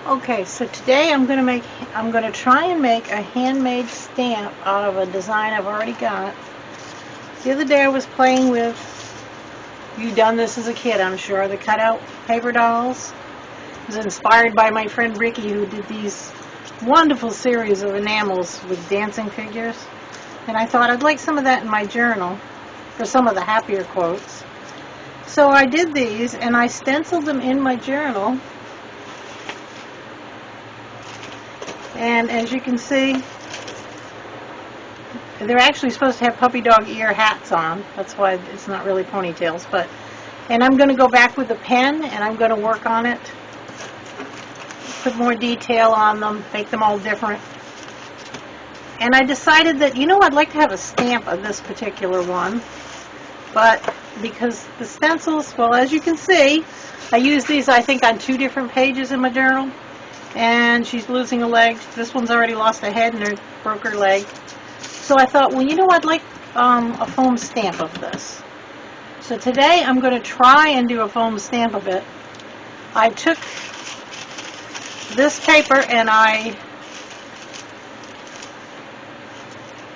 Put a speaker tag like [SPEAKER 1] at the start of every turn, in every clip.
[SPEAKER 1] Okay, so today I'm gonna try and make a handmade stamp out of a design I've already got. The other day I was playing with, you done this as a kid, I'm sure, the cutout paper dolls. It was inspired by my friend Ricky, who did these wonderful series of enamels with dancing figures. And I thought I'd like some of that in my journal for some of the happier quotes. So I did these and I stenciled them in my journal. And as you can see, they're actually supposed to have puppy dog ear hats on. That's why it's not really ponytails. And I'm going to go back with a pen and I'm going to work on it, put more detail on them, make them all different. And I decided that, I'd like to have a stamp of this particular one. But because the stencils, well, as you can see, I use these, I think, on 2 different pages in my journal. And she's losing a leg. This one's already lost a head and broke her leg. So I thought, well, I'd like a foam stamp of this. So today I'm going to try and do a foam stamp of it. I took this paper and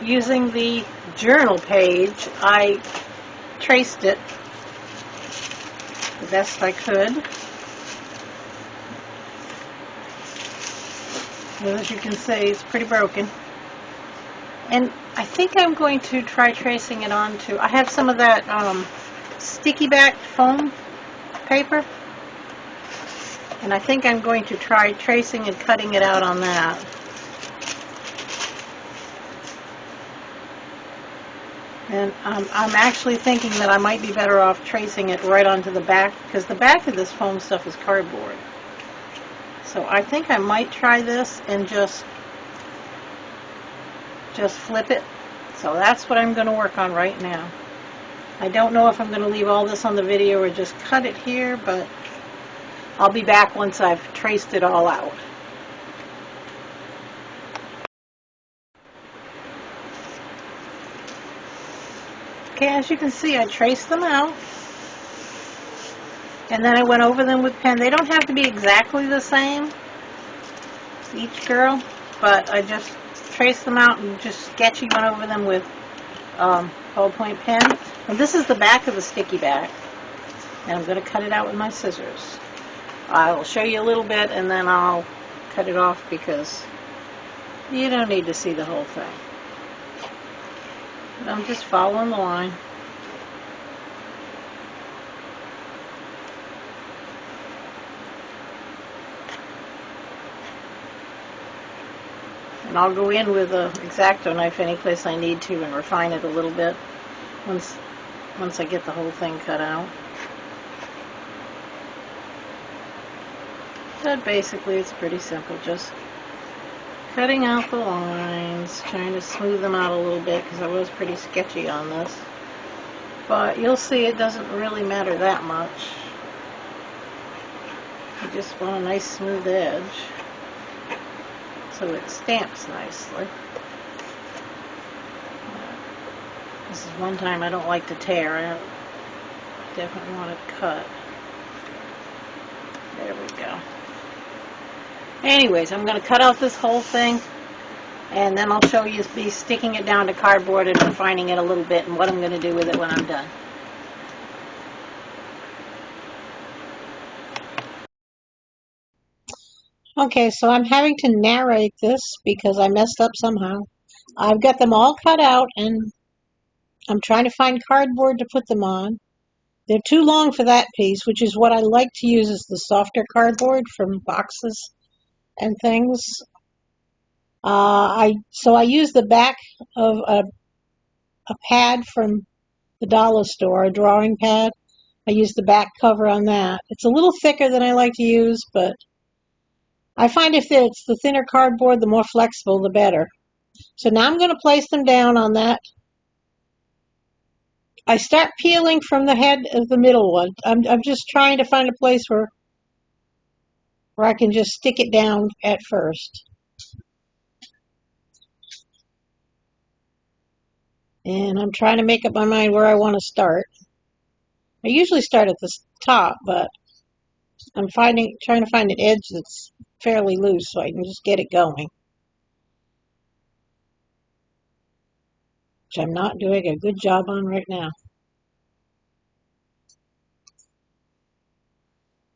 [SPEAKER 1] using the journal page, I traced it the best I could. Well, as you can see, it's pretty broken. And I think I'm going to try tracing it onto, I have some of that sticky back foam paper. And I think I'm going to try tracing and cutting it out on that. And I'm actually thinking that I might be better off tracing it right onto the back, because the back of this foam stuff is cardboard. So I think I might try this and just flip it. So that's what I'm going to work on right now. I don't know if I'm going to leave all this on the video or just cut it here, but I'll be back once I've traced it all out. Okay, as you can see, I traced them out. And then I went over them with pen. They don't have to be exactly the same, each girl, but I just traced them out and just sketchy went over them with ballpoint pen. And this is the back of the sticky back. And I'm going to cut it out with my scissors. I will show you a little bit and then I'll cut it off because you don't need to see the whole thing. But I'm just following the line. And I'll go in with an X-Acto knife any place I need to and refine it a little bit once I get the whole thing cut out. But basically it's pretty simple, just cutting out the lines, trying to smooth them out a little bit because I was pretty sketchy on this. But you'll see it doesn't really matter that much. You just want a nice smooth edge so it stamps nicely. This is one time I don't like to tear. I definitely want it cut. There we go. Anyways, I'm going to cut out this whole thing and then I'll show you me sticking it down to cardboard and refining it a little bit and what I'm going to do with it when I'm done. Okay, so I'm having to narrate this because I messed up somehow. I've got them all cut out and I'm trying to find cardboard to put them on. They're too long for that piece, which is what I like to use as the softer cardboard from boxes and things. So I use the back of a pad from the dollar store, a drawing pad. I use the back cover on that. It's a little thicker than I like to use, but I find if it's the thinner cardboard, the more flexible, the better. So now I'm going to place them down on that. I start peeling from the head of the middle one. I'm just trying to find a place where I can just stick it down at first. And I'm trying to make up my mind where I want to start. I usually start at the top, but I'm trying to find an edge that's fairly loose so I can just get it going, which I'm not doing a good job on right now.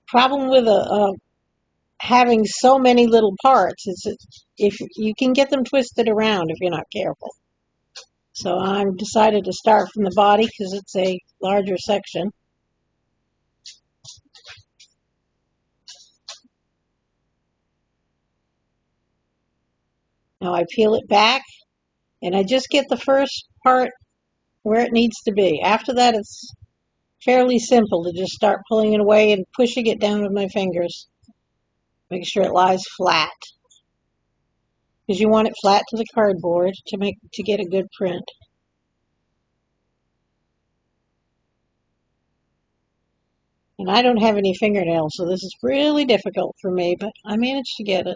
[SPEAKER 1] Problem with having so many little parts is that if you can get them twisted around if you're not careful. So I'm decided to start from the body because it's a larger section. Now I peel it back and I just get the first part where it needs to be. After that, it's fairly simple to just start pulling it away and pushing it down with my fingers. Make sure it lies flat, because you want it flat to the cardboard to get a good print. And I don't have any fingernails, so this is really difficult for me, but I managed to get it.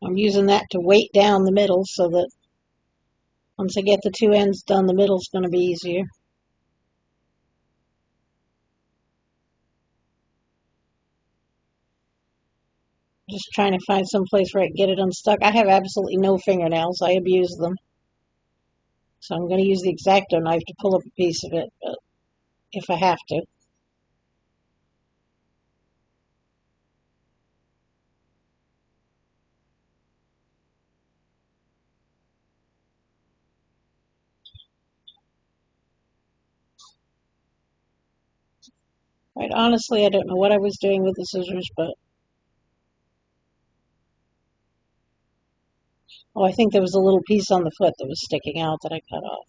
[SPEAKER 1] I'm using that to weight down the middle so that once I get the two ends done, the middle's going to be easier. Just trying to find some place where I can get it unstuck. I have absolutely no fingernails. I abuse them. So I'm going to use the X-Acto knife to pull up a piece of it, but if I have to. Quite honestly, I don't know what I was doing with the scissors, but oh, I think there was a little piece on the foot that was sticking out that I cut off.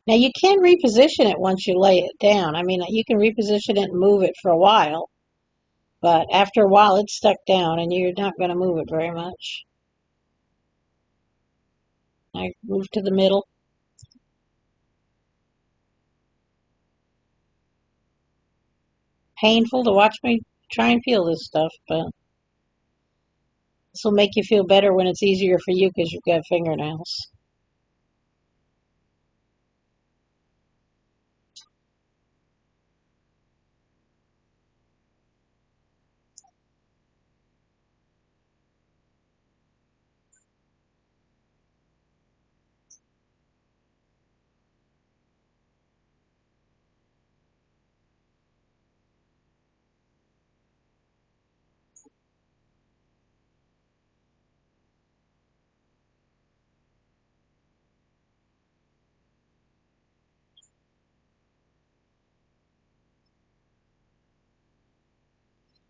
[SPEAKER 1] Now you can reposition it once you lay it down. I mean, you can reposition it and move it for a while, but after a while it's stuck down and you're not going to move it very much. I move to the middle. Painful to watch me try and peel this stuff, but this will make you feel better when it's easier for you because you've got fingernails.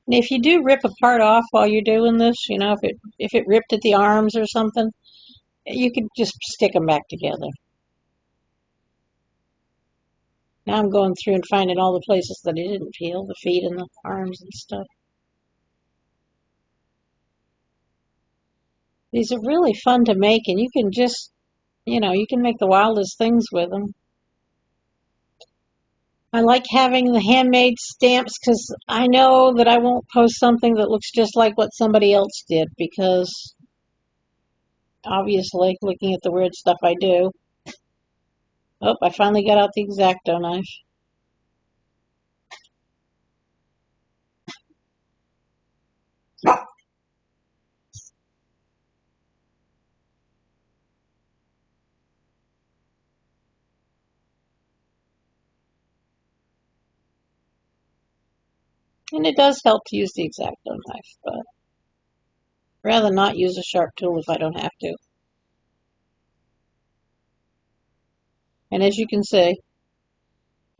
[SPEAKER 1] And if you do rip a part off while you're doing this, you know, if it ripped at the arms or something, you could just stick them back together. Now I'm going through and finding all the places that I didn't peel, the feet and the arms and stuff. These are really fun to make, and you can just, you know, you can make the wildest things with them. I like having the handmade stamps because I know that I won't post something that looks just like what somebody else did, because obviously, looking at the weird stuff I do. Oh, I finally got out the X-Acto knife. And it does help to use the X-Acto knife, but I'd rather not use a sharp tool if I don't have to. And as you can see,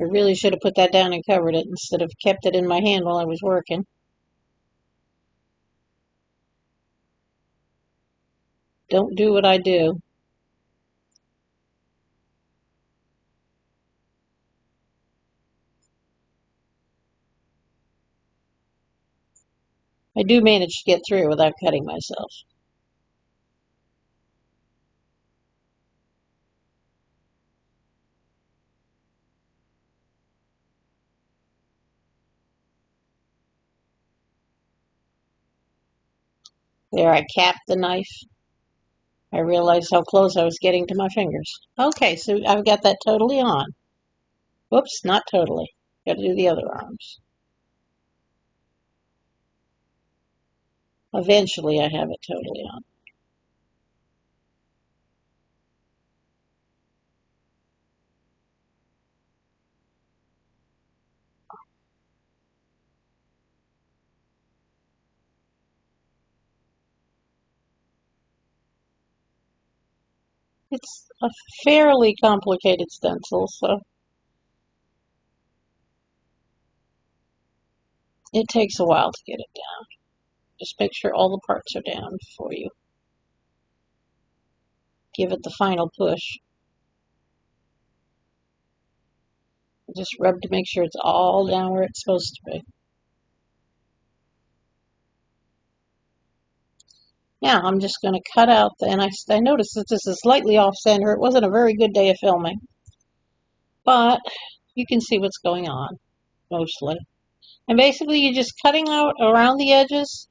[SPEAKER 1] I really should have put that down and covered it instead of kept it in my hand while I was working. Don't do what I do. I do manage to get through without cutting myself. There, I capped the knife. I realized how close I was getting to my fingers. Okay, so I've got that totally on. Whoops, not totally. Got to do the other arms. Eventually I have it totally on. It's a fairly complicated stencil, so it takes a while to get it down. Just make sure all the parts are down before you give it the final push. Just rub to make sure it's all down where it's supposed to be. Now I'm just going to cut out, and I noticed that this is slightly off center. It wasn't a very good day of filming, but you can see what's going on, mostly. And basically you're just cutting out around the edges.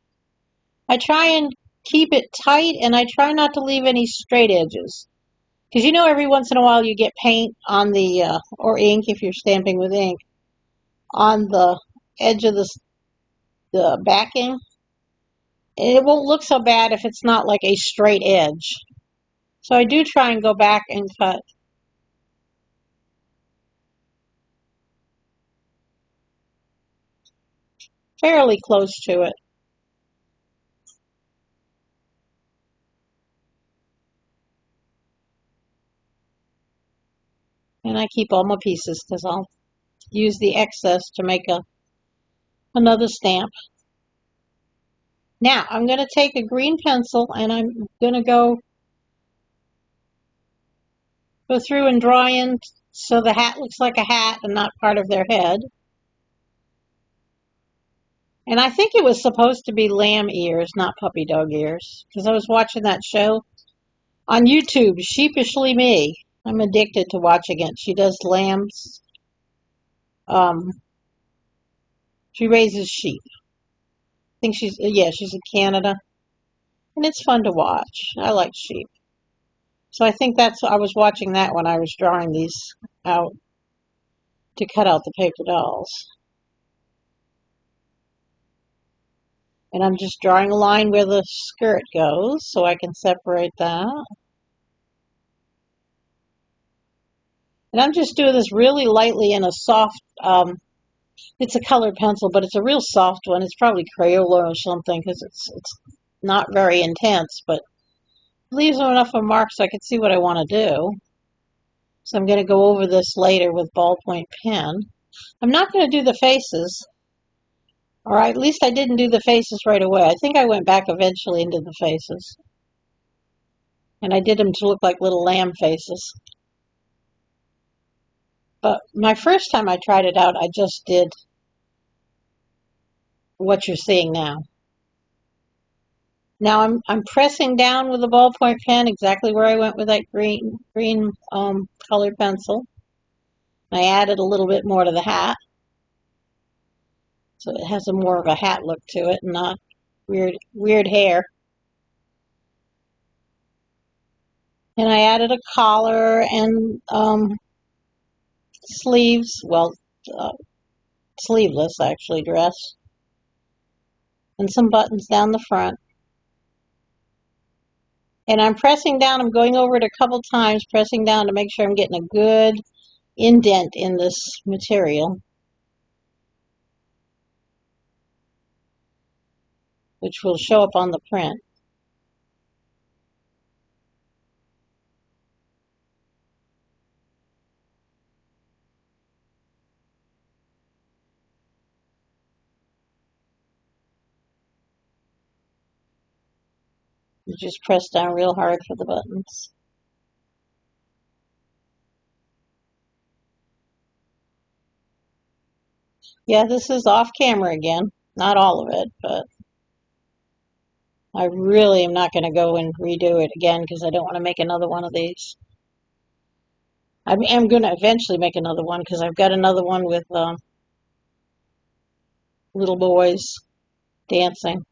[SPEAKER 1] I try and keep it tight, and I try not to leave any straight edges. Because you know every once in a while you get paint on the, or ink if you're stamping with ink, on the edge of the backing. And it won't look so bad if it's not like a straight edge. So I do try and go back and cut. Fairly close to it. And I keep all my pieces because I'll use the excess to make another stamp. Now I'm going to take a green pencil and I'm going to go through and draw in so the hat looks like a hat and not part of their head. And I think it was supposed to be lamb ears, not puppy dog ears, because I was watching that show on YouTube, Sheepishly Me. I'm addicted to watching it. She does lambs. She raises sheep. I think she's in Canada. And it's fun to watch. I like sheep. So I think I was watching that when I was drawing these out to cut out the paper dolls. And I'm just drawing a line where the skirt goes so I can separate that. And I'm just doing this really lightly in a soft, it's a colored pencil, but it's a real soft one. It's probably Crayola or something because it's not very intense, but it leaves enough of a mark so I can see what I want to do. So I'm going to go over this later with ballpoint pen. I'm not going to do the faces, or at least I didn't do the faces right away. I think I went back eventually and did the faces. And I did them to look like little lamb faces. But my first time I tried it out, I just did what you're seeing now. Now I'm pressing down with the ballpoint pen exactly where I went with that green colored pencil. I added a little bit more to the hat, so it has more of a hat look to it, and not weird hair. And I added a collar and sleeves, sleeveless actually dress, and some buttons down the front. And I'm pressing down, I'm going over it a couple times, pressing down to make sure I'm getting a good indent in this material, which will show up on the print. You just press down real hard for the buttons. Yeah, this is off camera again. Not all of it, but I really am not going to go and redo it again because I don't want to make another one of these. I am going to eventually make another one because I've got another one with little boys dancing,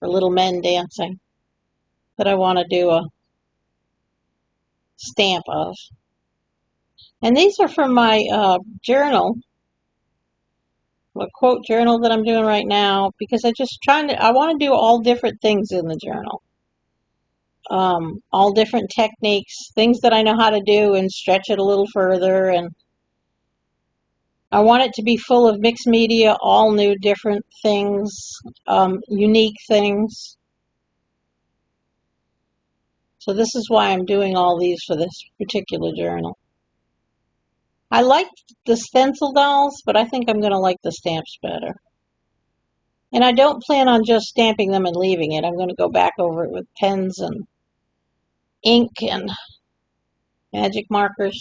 [SPEAKER 1] or little men dancing, that I want to do stamp of. And these are from my journal, a quote journal that I'm doing right now, because I want to do all different things in the journal. All different techniques, things that I know how to do, and stretch it a little further. And I want it to be full of mixed media, all new, different things, unique things. So this is why I'm doing all these for this particular journal. I like the stencil dolls, but I think I'm going to like the stamps better. And I don't plan on just stamping them and leaving it. I'm going to go back over it with pens and ink and magic markers.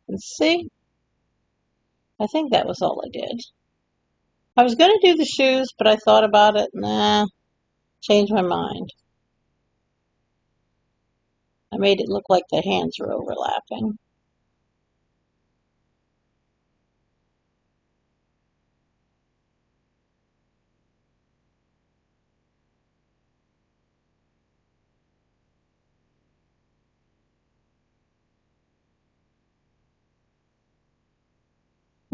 [SPEAKER 1] And see? I think that was all I did. I was going to do the shoes, but I thought about it. Nah, changed my mind. I made it look like the hands were overlapping.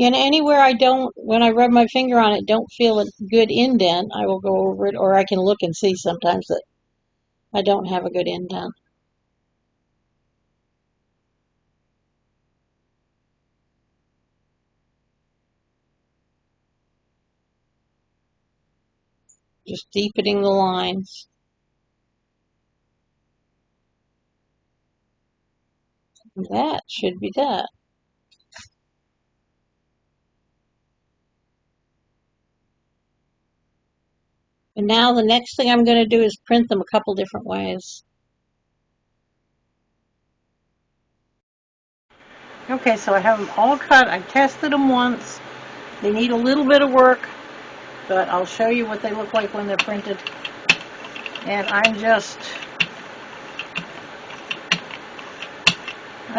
[SPEAKER 1] And anywhere when I rub my finger on it, don't feel a good indent, I will go over it, or I can look and see sometimes that I don't have a good indent. Just deepening the lines. That should be that. And now the next thing I'm going to do is print them a couple different ways. Okay, so I have them all cut. I tested them once. They need a little bit of work, but I'll show you what they look like when they're printed. And I'm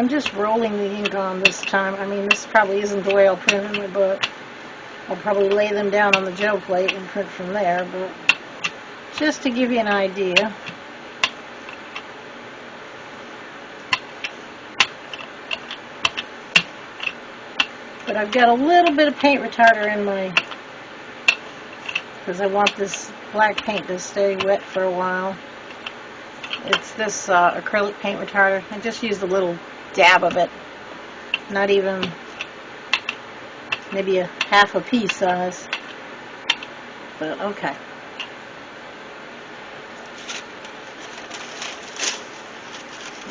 [SPEAKER 1] just rolling the ink on this time. I mean, this probably isn't the way I'll print in my book. I'll probably lay them down on the gel plate and print from there, but just to give you an idea. But I've got a little bit of paint retarder in my, because I want this black paint to stay wet for a while. It's this acrylic paint retarder. I just used a little dab of it, not even maybe a half a pea size, but okay.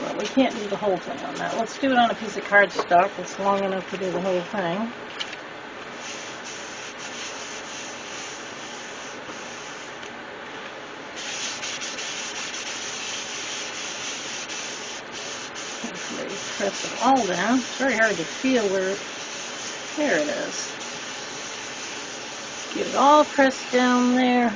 [SPEAKER 1] Well, we can't do the whole thing on that. Let's do it on a piece of cardstock that's long enough to do the whole thing. Press it all down. It's very hard to feel where there it is. Get it all pressed down there.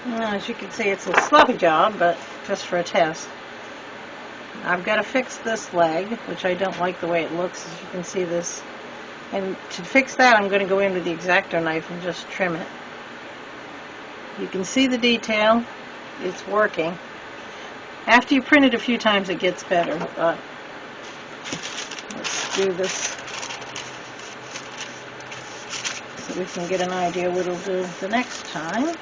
[SPEAKER 1] Now, as you can see, it's a sloppy job, but just for a test. I've got to fix this leg, which I don't like the way it looks, as you can see this. And to fix that, I'm going to go in with the X-Acto knife and just trim it. You can see the detail. It's working. After you print it a few times, it gets better, but let's do this so we can get an idea what it'll do the next time.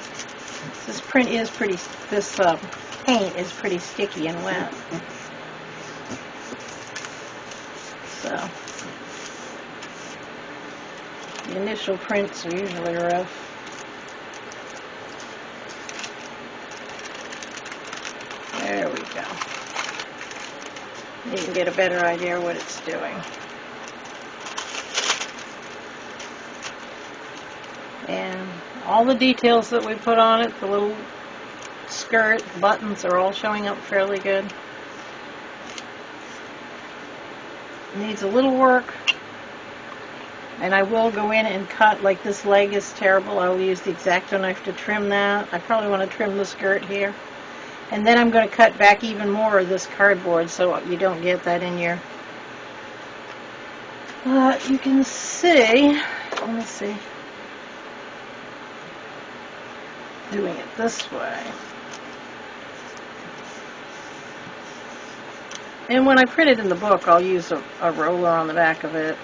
[SPEAKER 1] This paint is pretty sticky and wet. So the initial prints are usually rough. There we go. You can get a better idea of what it's doing. And all the details that we put on it, the little skirt, buttons are all showing up fairly good. Needs a little work, and I will go in and cut, like this leg is terrible. I will use the X-Acto knife to trim that. I probably want to trim the skirt here. And then I'm going to cut back even more of this cardboard so you don't get that in your... you can see, let me see, doing it this way. And when I print it in the book, I'll use a roller on the back of it,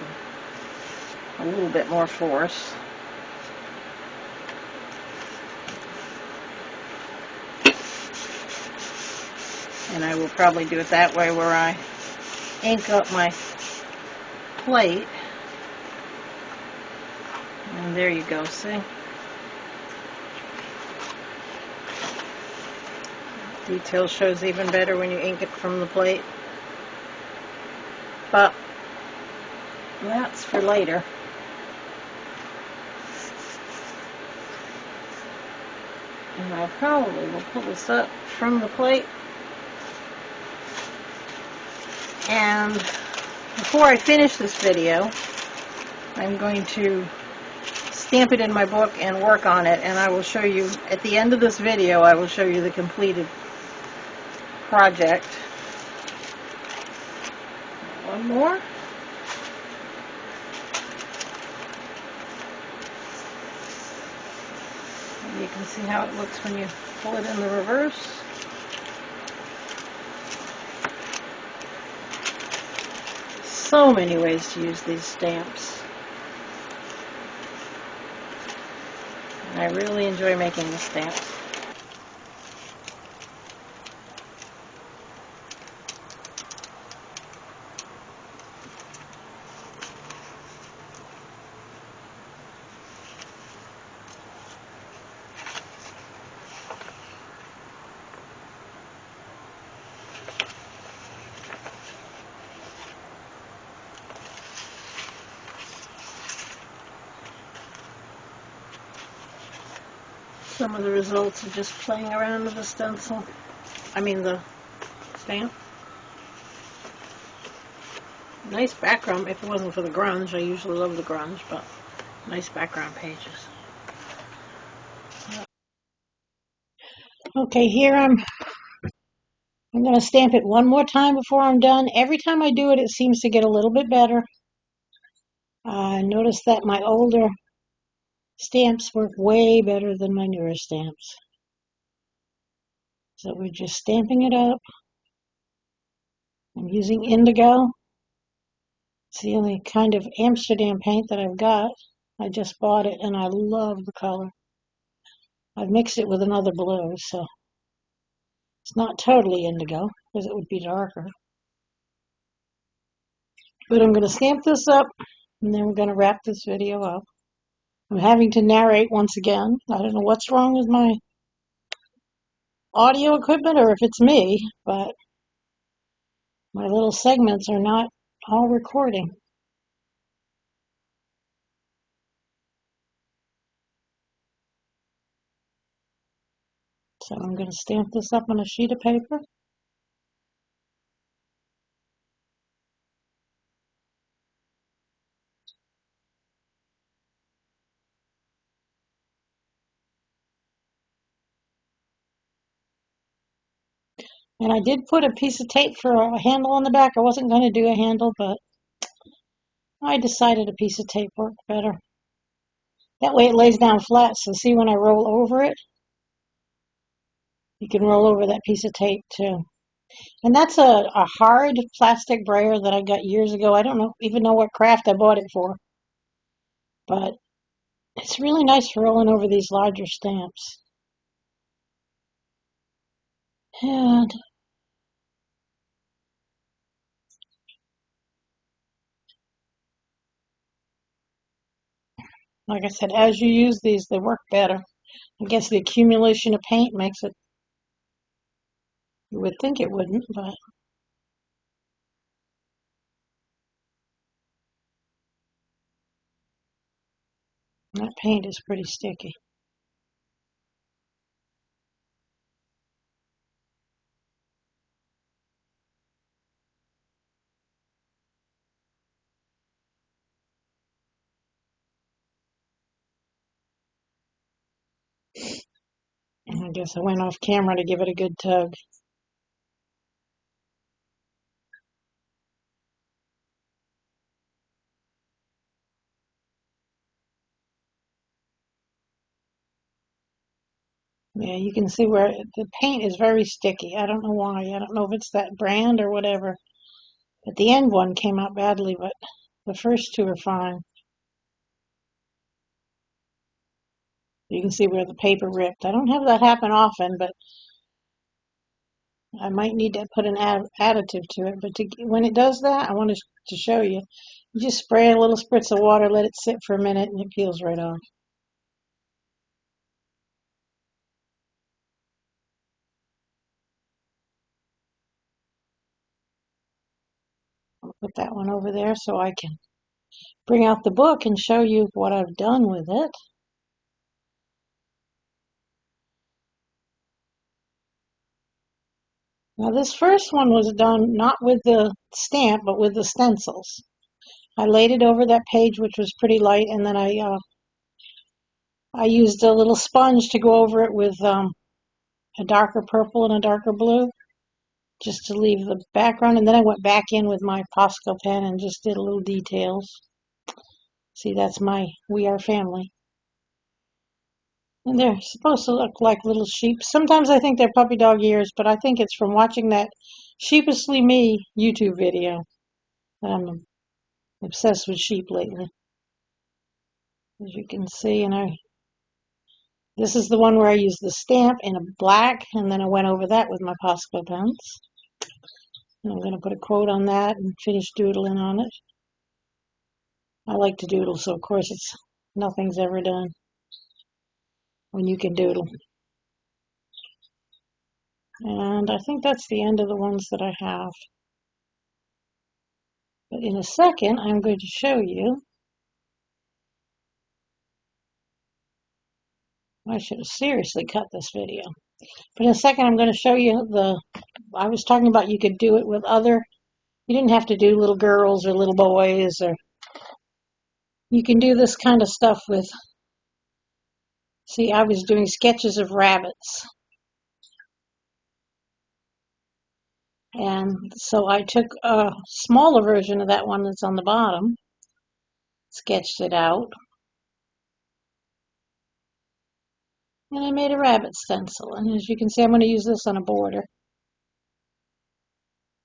[SPEAKER 1] a little bit more force. And I will probably do it that way where I ink up my plate. And there you go, see? Detail shows even better when you ink it from the plate. But that's for later. And I probably will pull this up from the plate. And before I finish this video, I'm going to stamp it in my book and work on it, and I will show you, at the end of this video, I will show you the completed project. One more. And you can see how it looks when you pull it in the reverse. So many ways to use these stamps. And I really enjoy making the stamps. Some of the results of just playing around with the stencil. I mean the stamp. Nice background. If it wasn't for the grunge, I usually love the grunge, but nice background pages. Okay, here I'm going to stamp it one more time before I'm done. Every time I do it, it seems to get a little bit better. I noticed that my older stamps work way better than my newer stamps. So we're just stamping it up. I'm using indigo. It's the only kind of Amsterdam paint that I've got. I just bought it and I love the color. I've mixed it with another blue, so it's not totally indigo because it would be darker. But I'm going to stamp this up and then we're going to wrap this video up. I'm having to narrate once again. I don't know what's wrong with my audio equipment or if it's me, but my little segments are not all recording. So I'm going to stamp this up on a sheet of paper. And I did put a piece of tape for a handle on the back. I wasn't going to do a handle, but I decided a piece of tape worked better. That way it lays down flat, so see when I roll over it, you can roll over that piece of tape too. And that's a hard plastic brayer that I got years ago. I don't even know what craft I bought it for. But it's really nice for rolling over these larger stamps. And like I said, as you use these, they work better. I guess the accumulation of paint makes it, you would think it wouldn't, but that paint is pretty sticky. I guess I went off camera to give it a good tug. Yeah, you can see where the paint is very sticky. I don't know why. I don't know if it's that brand or whatever. But the end one came out badly, but the first two are fine. You can see where the paper ripped. I don't have that happen often, but I might need to put an additive to it. But when it does that, I wanted to show you. You just spray a little spritz of water, let it sit for a minute, and it peels right off. I'll put that one over there so I can bring out the book and show you what I've done with it. Now this first one was done not with the stamp, but with the stencils. I laid it over that page, which was pretty light, and then I used a little sponge to go over it with a darker purple and a darker blue, just to leave the background. And then I went back in with my Posca pen and just did little details. See, that's my We Are Family. And they're supposed to look like little sheep. Sometimes I think they're puppy dog ears, but I think it's from watching that Sheepishly Me YouTube video. I'm obsessed with sheep lately. As you can see, and this is the one where I used the stamp in a black, and then I went over that with my Posca pens. And I'm going to put a quote on that and finish doodling on it. I like to doodle, so of course nothing's ever done when you can doodle. And I think that's the end of the ones that I have. But in a second, I'm going to show you. I should have seriously cut this video. But in a second, I'm going to show you I was talking about you could do it with you didn't have to do little girls or little boys, or you can do this kind of stuff with, see, I was doing sketches of rabbits. And so I took a smaller version of that one that's on the bottom, sketched it out, and I made a rabbit stencil. And as you can see, I'm going to use this on a border.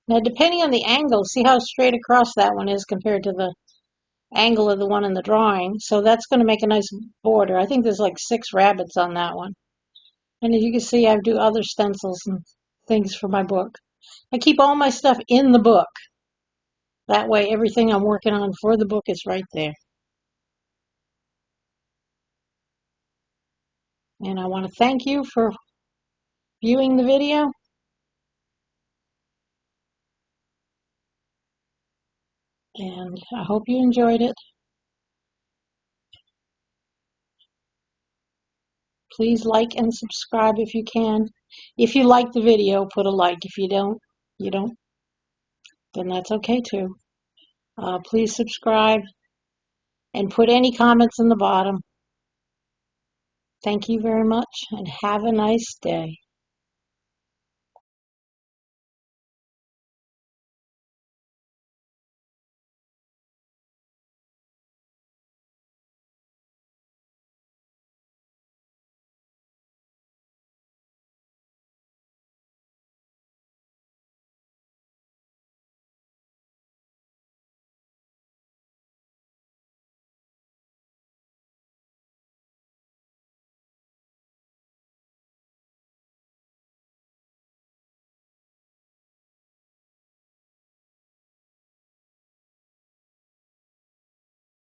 [SPEAKER 1] Now, depending on the angle, see how straight across that one is compared to the angle of the one in the drawing. So that's going to make a nice border. I think there's like 6 rabbits on that one. And as you can see, I do other stencils and things for my book. I keep all my stuff in the book. That way, everything I'm working on for the book is right there. And I want to thank you for viewing the video. And I hope you enjoyed it. Please like and subscribe if you can. If you like the video, put a like. If you don't, then that's okay too. Please subscribe and put any comments in the bottom. Thank you very much and have a nice day.